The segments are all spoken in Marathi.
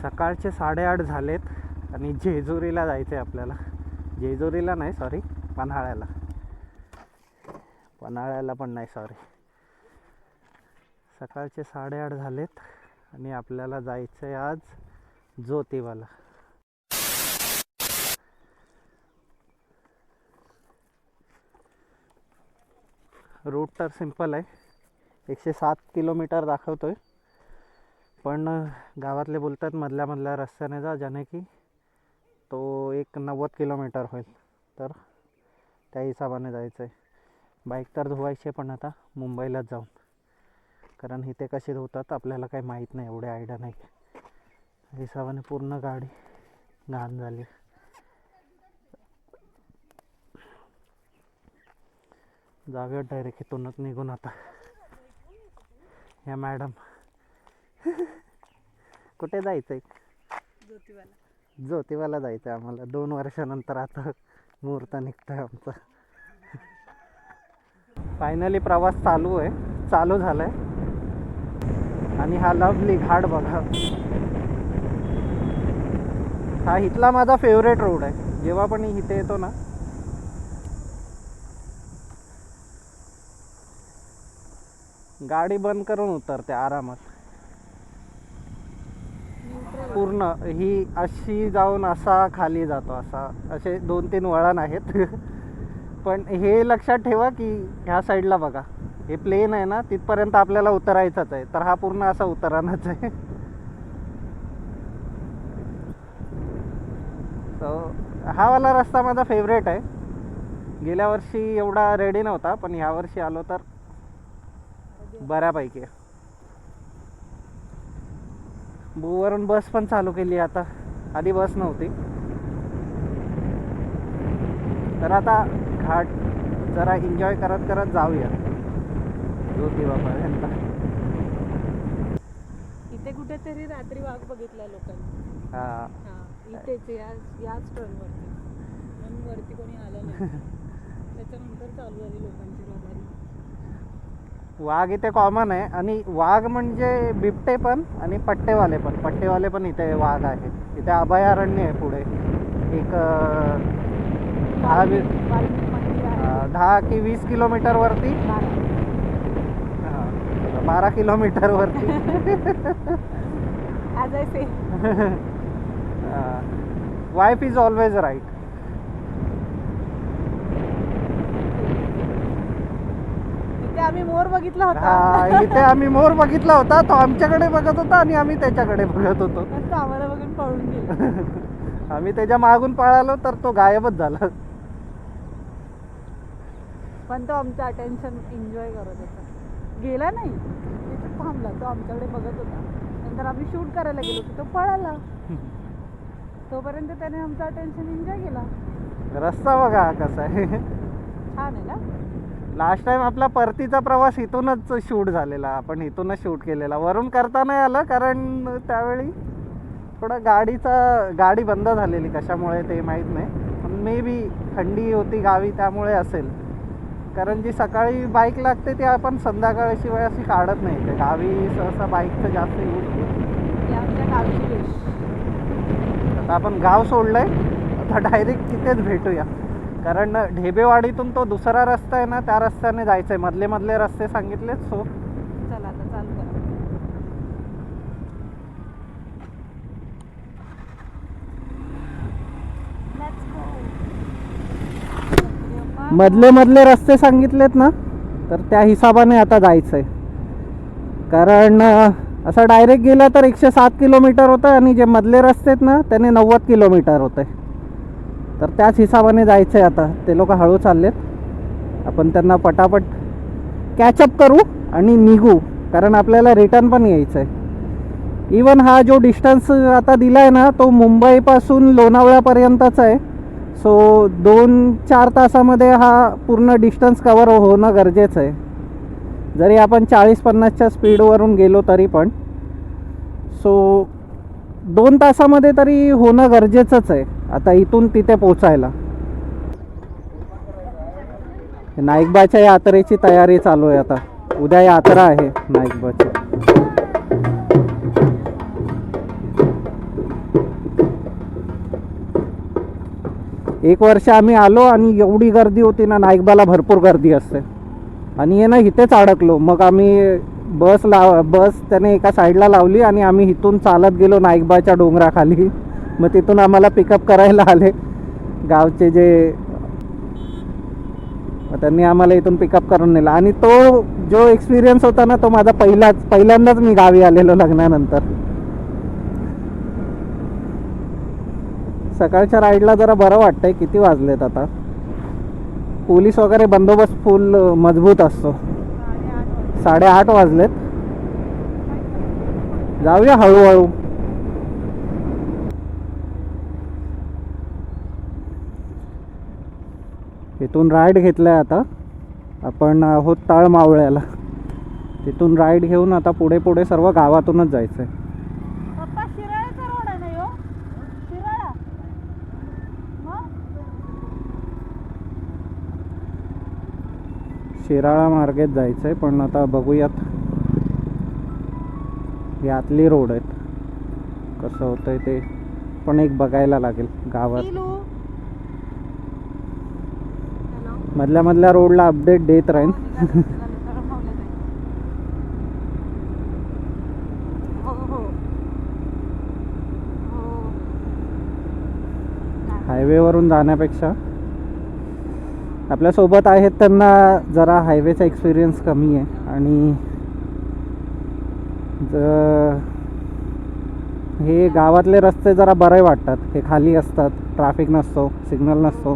सकाळचे 8:30 झालेत आणि जेजुरीला जायचं आहे आपल्याला. जेजुरीला नाही, सॉरी, पन्हाळ्याला. पन्हाळ्याला पण नाही, सॉरी. सकाळचे 8:30 झालेत आणि आपल्याला जायचं आहे आज ज्योतिबाला. रूट तर सिंपल आहे, 107 किलोमीटर दाखवतोय, पण गावातले बोलतात मधल्या रस्त्याने जा, ज्याने की तो 90 किलोमीटर होईल. तर त्या हिशोबाने जायचं आहे. बाईक तर धुवायची पण आता मुंबईलाच जाऊन, कारण इथे कसे धुतात आपल्याला काही माहीत नाही, एवढे आयडिया नाही. हिशोबाने पूर्ण गाडी घाण झाली. जाऊया डायरेक्ट इथूनच निघून आता. ह्या मॅडम कुठे जायचं आहे? ज्योतिबाला जायचं आहे आम्हाला. 2 वर्षानंतर आता मुहूर्त निघतोय आमचा. फायनली प्रवास चालू झालाय. आणि हा लवली घाट बघा. हा इथला माझा फेवरेट रोड आहे. जेव्हा पण इथे येतो ना, गाडी बंद करून उतरते आरामात. पूर्ण ही अशी जाऊन असा खाली जातो, असे 2-3 वळण आहेत. पण हे लक्षात ठेवा की ह्या साईडला बघा, हे प्लेन आहे ना, तिथपर्यंत आपल्याला उतरायचंच आहे. तर हा पूर्ण असा उतरानाच आहे. हा वाला रस्ता माझा फेवरेट आहे. गेल्या वर्षी एवढा रेडी नव्हता, पण ह्या वर्षी आलो तर बऱ्यापैकी. वरून बस पण चालू केली आता, आधी बस नव्हती. तर आता घाट जरा एन्जॉय करत करत जाऊया ज्योतिबापर्यंत. इथे कुठेतरी रात्री वाघ बघितला लोकांनी. इथेच याच टर्नवरती, म्हणून वरती कोणी आलं नाही. त्याच्यानंतर चालू झाली लोकांची रडारी. वाघ इथे कॉमन आहे. आणि वाघ म्हणजे बिबटे पण आणि पट्टेवाले पण इथे वाघ आहे. इथे अभयारण्य आहे पुढे एक 10 की 20 किलोमीटर वरती, 12 किलोमीटर वरती. As I say, wife is always right. इथे आम्ही मोर बघितला होता. इथे आम्ही मोर बघितला होता. तो आमच्याकडे बघत होता आणि आम्ही त्याच्याकडे बघत होतो. तो आम्हाला बघून पळून गेला. आम्ही त्याच्या मागून पळालो तर तो गायबच झाला. पण तो आमचं अटेन्शन एन्जॉय करत होता. गेला नाही, तिथे थांबला. तो आमच्याकडे बघत होता. नंतर आम्ही शूट करायला गेलो की तो पळाला. तोपर्यंत त्याने आमचं अटेन्शन एन्जॉय केला. रस्ता बघा कसा आहे, छान आहे ना. लास्ट टाइम आपला परतीचा प्रवास इथूनच शूट झालेला. आपण इथूनच शूट केलेला. वरून करता नाही आलं, कारण त्यावेळी थोडा गाडी बंद झालेली. कशामुळे ते माहीत नाही, पण मे बी थंडी होती गावी त्यामुळे असेल. कारण जी सकाळी बाईक लागते ती आपण संध्याकाळशिवाय अशी काढत नाही. ते गावी सहसा बाईकचं जास्त यूज होतो. आता आपण गाव सोडलंय, आता डायरेक्ट तिथेच भेटूया. कारण ढेबेवाडीतून तो दुसरा रस्ता आहे ना, त्या रस्त्याने जायचं आहे. मधले रस्ते सांगितलेत. सो चला आता चालू करा. मधले रस्ते सांगितलेत ना, तर त्या हिशोबाने आता जायचं आहे. कारण असं डायरेक्ट गेला तर 107 किलोमीटर होतं आणि जे मधले रस्ते आहेत ना त्याने 90 किलोमीटर होतं. तर त्याच हिशोबाने जायचं आहे आता. ते लोक हळू चाललेत, आपण त्यांना पटापट कॅचअप करू आणि निघू, कारण आपल्याला रिटर्न पण यायचं आहे. इवन हा जो डिस्टन्स आता दिला आहे ना, तो मुंबईपासून लोणावळ्यापर्यंतचा आहे. सो 2-4 तासामध्ये हा पूर्ण डिस्टन्स कवर होणं गरजेचं आहे. जरी आपण 40-50च्या स्पीडवरून गेलो तरी पण. सो 2 तासामध्ये तरी होणं गरजेचंच आहे आता इथून तिथे पोचायला. नाईकबाच्या यात्रेची तयारी चालू आहे आता. उद्या यात्रा आहे नाईकबाची. एक वर्ष आम्ही आलो आणि एवढी गर्दी होती ना, नाईकबाला भरपूर गर्दी असते. आणि आहे ना इथेच अडकलो. मग आम्ही बस त्याने एका साईडला लावली आणि आम्ही इथून चालत गेलो नाईकबाच्या डोंगराखाली. मग तिथून आम्हाला पिकअप करायला आले गावचे जे, त्यांनी आम्हाला इथून पिकअप करून नेला. आणि तो जो एक्सपिरियन्स होता ना, तो माझा पहिल्यांदाच मी गावी आलेलो लग्नानंतर. सकाळच्या राईडला जरा बरं वाटतंय. किती वाजलेत आता? पोलीस वगैरे बंदोबस्त फुल मजबूत असतो. 8:30 वाजलेत. जाऊया हळूहळू. इथून राईड घेतलाय आता आपण आहोत ताळमावळ्याला. तिथून राईड घेऊन आता पुढे पुढे सर्व गावातूनच जायचं आहे. पप्पा शिराळाचा रोड आहे ना ह्यो? शिराळा मग शिराळा मार्गेत जायचं आहे, पण आता बघूयात. यातली रोड आहेत, कसं होतंय ते पण एक बघायला लागेल गावात. मधल्या रोडला अपडेट देत राहीन. हायवेवरून जाण्यापेक्षा आपल्यासोबत आहेत त्यांना जरा हायवेचा एक्सपिरियन्स कमी आहे. आणि हे गावातले रस्ते जरा बरे वाटतात. हे खाली असतात, ट्रॅफिक नसतो, सिग्नल नसतो,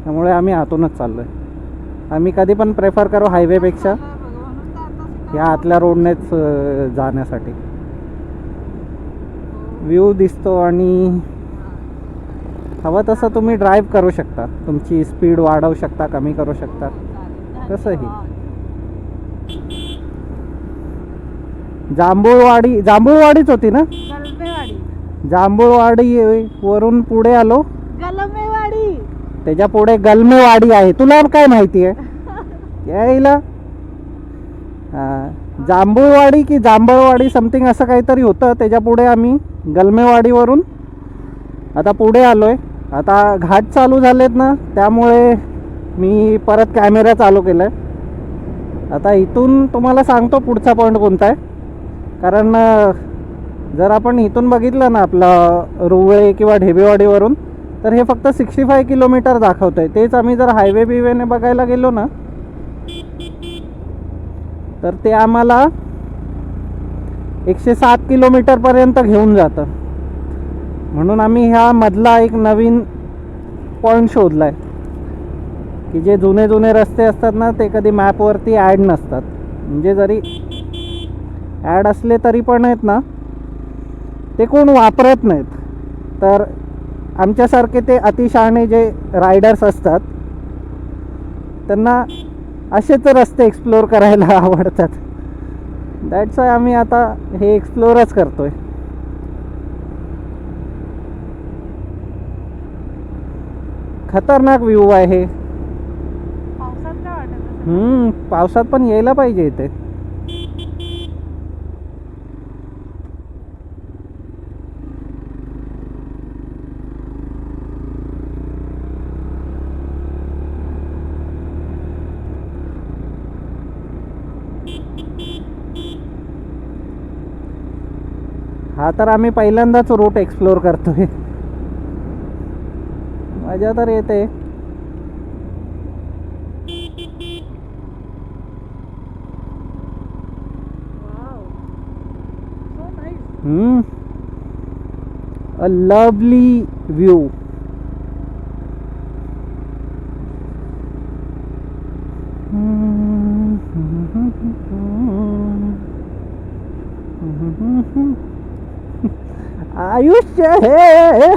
त्यामुळे आम्ही आतूनच चाललो आहे. आम्ही कधी पण प्रेफर करू हायवेपेक्षा या आतल्या रोडनेच जाण्यासाठी. व्ह्यू दिसतो आणि हवं तसं तुम्ही ड्राईव्ह करू शकता. तुमची स्पीड वाढवू शकता, कमी करू शकता, कसंही. जांभूळवाडीच होती ना? जांभूळवाडी वरून पुढे आलो, गलमेवाडी. त्याच्या पुढे गलमेवाडी आहे. तुला काय माहिती आहे यायला? जांभूळवाडी की जांभळवाडी समथिंग असं काहीतरी होतं. त्याच्या पुढे आम्ही गलमेवाडीवरून आता पुढे आलोय. आता घाट चालू झालेत ना, त्यामुळे मी परत कॅमेरा चालू केलाय. आता इथून तुम्हाला सांगतो पुढचा पॉईंट कोणता आहे. कारण जर आपण इथून बघितलं ना आपलं रुवळे किंवा ढेबेवाडीवरून, तर हे फक्त 65 किलोमीटर दाखवत आहे. तेच आम्ही जर हायवे बिवेने बघायला गेलो ना, तर ते आम्हाला 107 किलोमीटरपर्यंत घेऊन जातं. म्हणून आम्ही ह्या मधला एक नवीन पॉईंट शोधला आहे की जे जुने रस्ते असतात ना, ते कधी मॅपवरती ॲड नसतात. म्हणजे जरी ॲड असले तरी पण आहेत ना, ते कोण वापरत नाहीत. तर आमच्यासारखे ते अतिशहाणे जे रायडर्स असतात, त्यांना असेच रस्ते एक्सप्लोअर करायला आवडतात. दॅट्स वाय आम्ही आता हे एक्सप्लोअरच करतोय. खतरनाक व्ह्यू आहे. पावसात काय वाटत असेल? पावसात पण यायला पाहिजे इथे. हा तर आम्ही पहिल्यांदाच रूट एक्सप्लोर करतोय. मजा तर येते. A lovely view. आयुष्य हे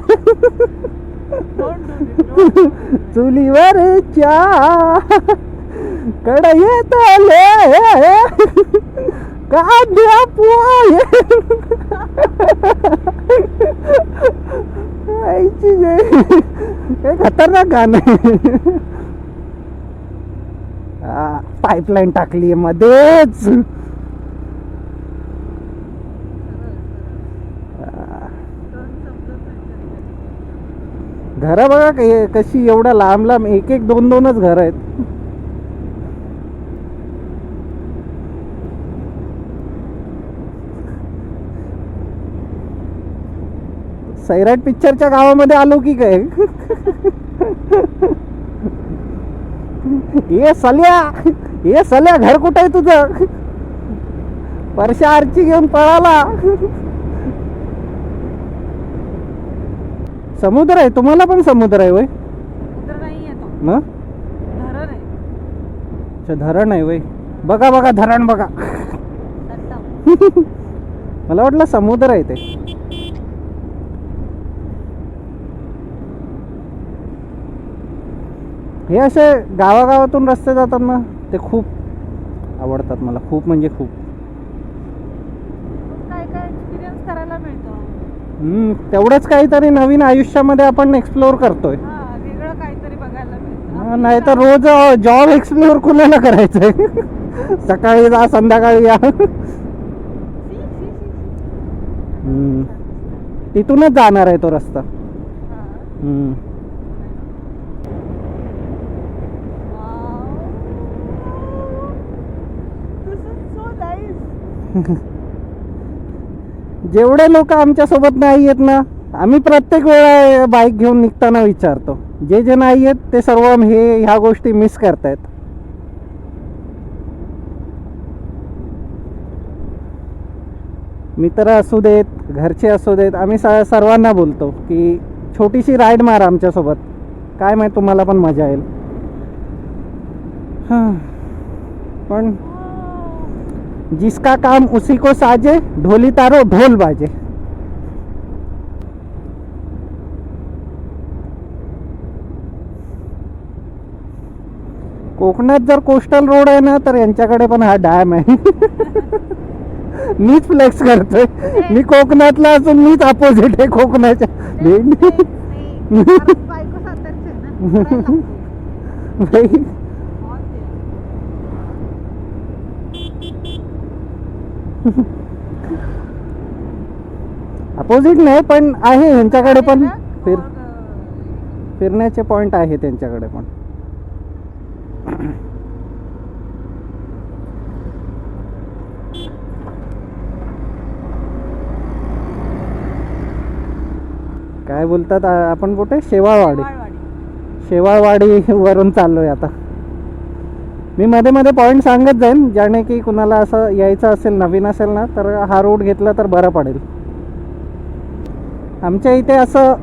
चुलीवरच्या कढईत आले कांद्या पोहे. हे खतरनाक गाणं. पाईपलाईन टाकली मध्येच. घरं बघा कशी एवढ्या लांब लांब, एक एक दोन दोनच घर आहेत. सैराट पिक्चरच्या गावामध्ये आलो की काय? ये सल्या घर कुठं आहे तुझं? परशा आरची घेऊन पळाला. समुद्र आहे, तुम्हाला पण समुद्र आहे वय? समुद्र नाही येतो, मग धरण आहे. अच्छा, धरण आहे वय. बघा बघा धरण बघा. तलाव. मला वाटलं समुद्र आहे ते. हे असे गावागावातून रस्ते जातात ना, ते खूप आवडतात मला, खूप म्हणजे खूप. काय काय एक्सपिरियन्स करायला मिळतं. तेवढंच काहीतरी नवीन आयुष्यामध्ये आपण एक्सप्लोअर करतोय. हा, वेगळं काहीतरी बघायला मिळतं. नाही तर रोज जॉब एक्सप्लोअर कुणाला करायचंय? सकाळी जा संध्याकाळी या. तिथूनच जाणार आहे तो रस्ता. जेवढे लोक आमच्या सोबत नाही आहेत ना, आम्ही प्रत्येक वेळा बाईक घेऊन निघताना विचारतो, जे जे नाही आहेत ते सर्व ह्या गोष्टी मिस करतायत. मित्र असू देत, घरचे असू देत, आम्ही सर्वांना बोलतो की छोटीशी राईड मारा आमच्यासोबत, काय माहिती तुम्हाला पण मजा येईल. पण जिसका काम उसी को साजे, ढोली तारो ढोल बाजे. कोकणात जर कोस्टल रोड आहे ना, तर यांच्याकडे पण हा डॅम आहे. मीच फ्लेक्स करतोय, मी कोकणातला असून मीच अपोजिट आहे कोकणाच्या. अपोजिट नाही, पण आहे यांच्याकडे पण फिरण्याचे पॉइंट आहे त्यांच्याकडे पण. काय बोलतात आपण कुठे? शेवाळवाडी. शेवाळवाडी वरून चाललोय आता. मी मध्ये मध्ये पॉईंट सांगत जाईन, ज्याने की कुणाला असं यायचं असेल, नवीन असेल ना, तर हा रोड घेतला तर बरं पडेल. आमच्या इथे असं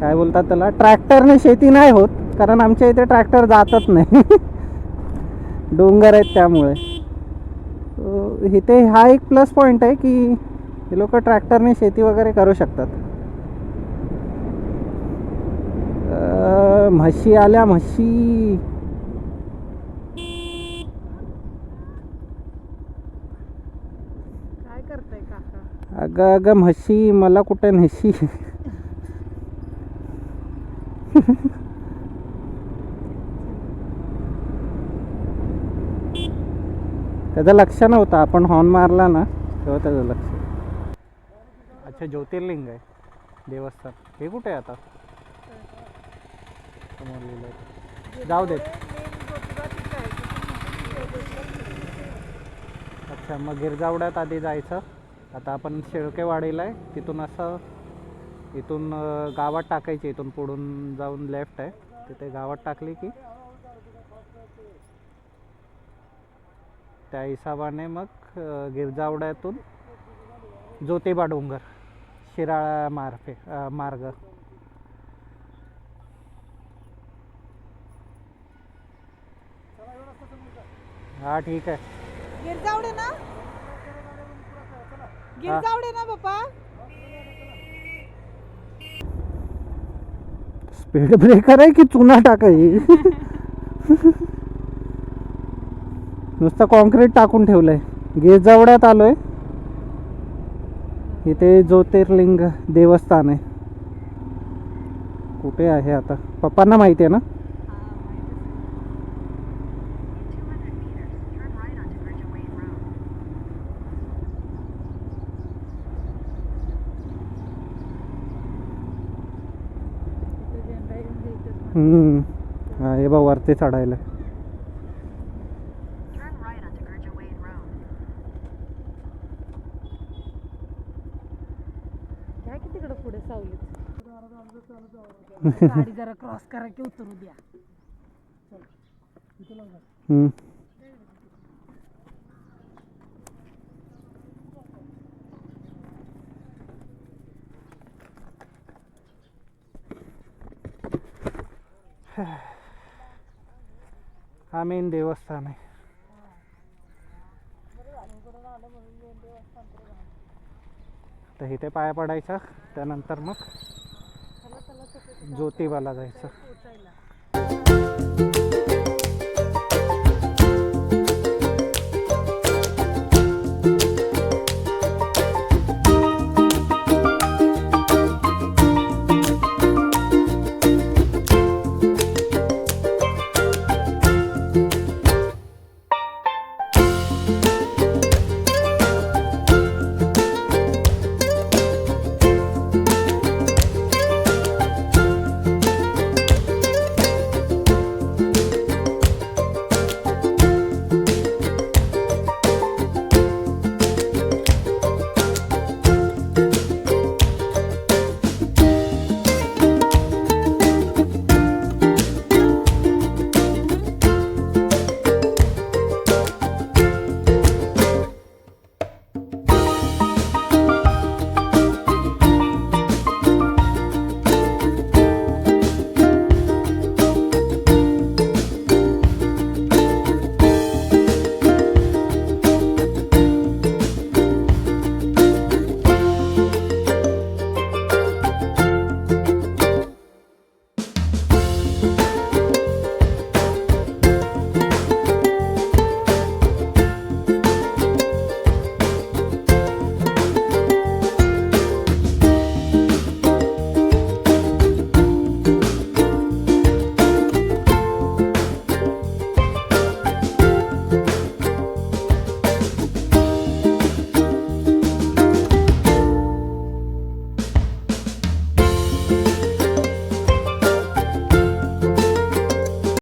काय बोलतात त्याला, ट्रॅक्टरने शेती नाही होत, कारण आमच्या इथे ट्रॅक्टर जातच नाही. डोंगर आहेत त्यामुळे. इथे हा एक प्लस पॉईंट आहे की हे लोक ट्रॅक्टरने शेती वगैरे करू शकतात. म्हशी आल्या, म्हशी. काय करताय काका? अगं अगं म्हशी, मला कुठे नेशी? त्याचं लक्ष नव्हतं, आपण हॉर्न मारला ना तेव्हा त्याचं लक्ष. अच्छा, ज्योतिर्लिंग आहे देवस्थान. हे कुठे आहे आता? समोर लिहिलंय. जाऊ देत. अच्छा, मग गिरजावड्यात आधी जायचं. आता आपण शेळकेवाडीला आहे, तिथून असं इथून गावात टाकायची. इथून पुढून जाऊन लेफ्ट आहे, तिथे गावात टाकली की त्या हिसाबाने मग गिरजावड्यातून ज्योतिबा डोंगर, शिराळा मार्ग. हा ठीक आहे. गिरजावडे ना, गिरजावडे ना बाप्पा. स्पीड ब्रेकर आहे की चुना टाकाय? नुसतं कॉन्क्रीट टाकून ठेवलंय. गिरजावड्यात आलोय. इथे ज्योतिर्लिंग देवस्थान आहे. कुठे आहे आता? पप्पांना माहिती आहे ना? हा हे बघ वरती चढायला. Turn right onto Gurjawain Road. काय की तिकडं पुढे सावलीत गाडी जरा क्रॉस करा की उतरू द्या. हम्म. हा मेन देवस्थान आहे. तर इथे पाया पडायचा, त्यानंतर मग ज्योतिबाला जायचं. पोचायला